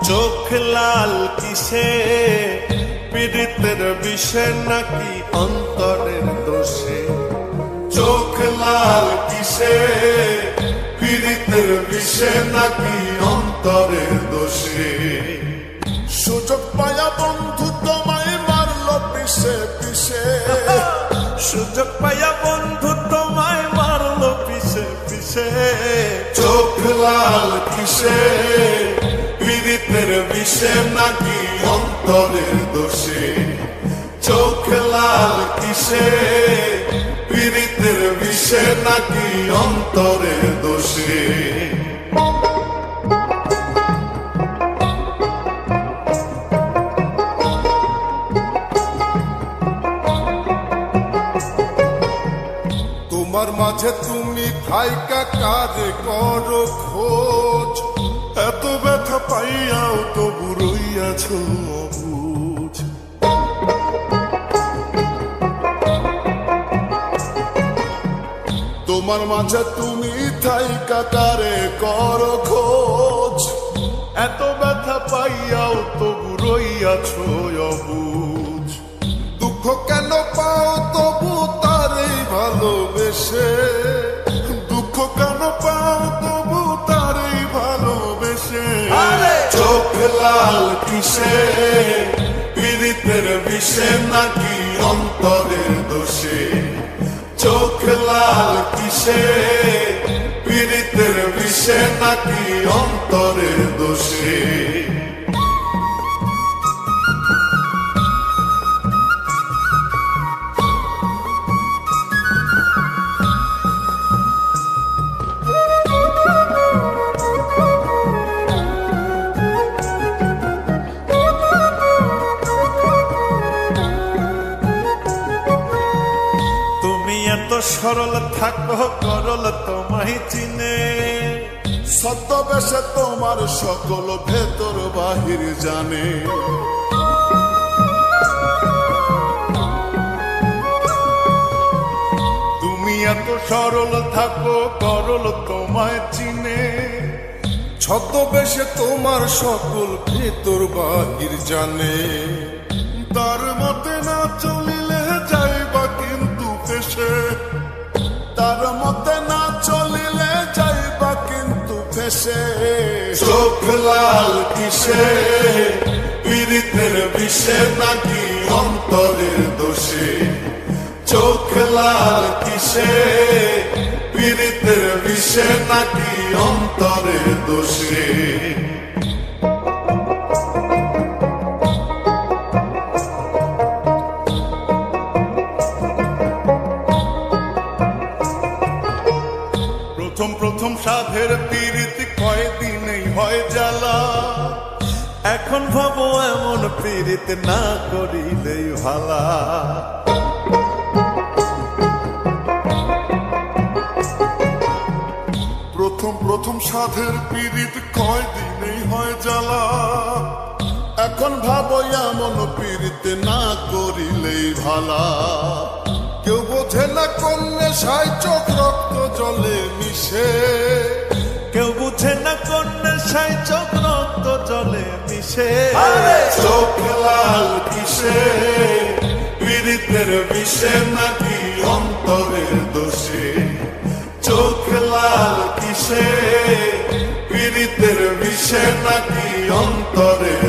চোখ লাল কিসে, পীড়িতের বিষে নাকি অন্তরের দোষে? চোখ লাল কিসে, পীড়িতের বিষে নাকি অন্তরের দোষে? সুযোগ পায়া বন্ধু তোমায় মারলো পিছে পিছে, সুযোগ পাইয়া বন্ধু তোমায় মারলো পিছে পিছে। চোখ লাল কিসে, পীড়িতের বিষে নাকি অন্তরের দোষে? চোখ লাল কিসে, পীড়িতের বিষে নাকি অন্তরের দোষে? তোমার মাঝে তুমি থাইকা কাজে করো খোঁজ, এত ব্যথা পাইয়াও তবু রইয়াছ অবুঝ। তোমার মাঝে তুমি থাইকা কারে করো খোঁজ, এত ব্যথা পাইয়াও তবু রইয়াছ অবুঝ। দুঃখ কেন পাও তবু তারই ভালোবেসে, দুঃখ কেন পাও তবু তারই ভালোবেসে। চোখ লাল কিসে, পীড়িতের বিষে নাকি অন্তরের দোষে? চোখ লাল কিসে, পীড়িতের বিষে নাকি অন্তরের দোষে? এত সরল থাকো করল তোমায় চিনে, ছদ্মবেশে তোমার সকল ভেতর বাহির জানে। তুমি এত সরল থাকো করল তোমায় চিনে, ছদ্মবেশে তোমার সকল ভেতর বাহির জানে। তার মতে না চলিলে যাইবা কিন্তু ফেসে, তার মতে না চলিলে যাইবা কিন্তু ফেসে। চোখ লাল কিসে, পীড়িতের বিষে নাকি অন্তরের দোষে? চোখ লাল কিসে, পীড়িতের বিষে নাকি অন্তরের দোষে? প্রথম প্রথম সাধের পীড়িত কয়দিনেই হয় জ্বালা, এখন ভাবো এমন পীড়িত না করিলেই ভালা। প্রথম প্রথম সাধের পীড়িত কয়দিনেই হয় জ্বালা, এখন ভাবো এমন পীড়িত না করিলেই ভালা। কেউ বোঝে না কোন নেশায় চোখ রক্ত জলে মিশে, কেউ বুঝে না কোন নেশায় চোখ রক্ত জলে মিশে। চোখ লাল কিসে, পীড়িতের বিষে নাকি অন্তরের দোষে? চোখ লাল কিসে, পীড়িতের বিষে নাকি অন্তরের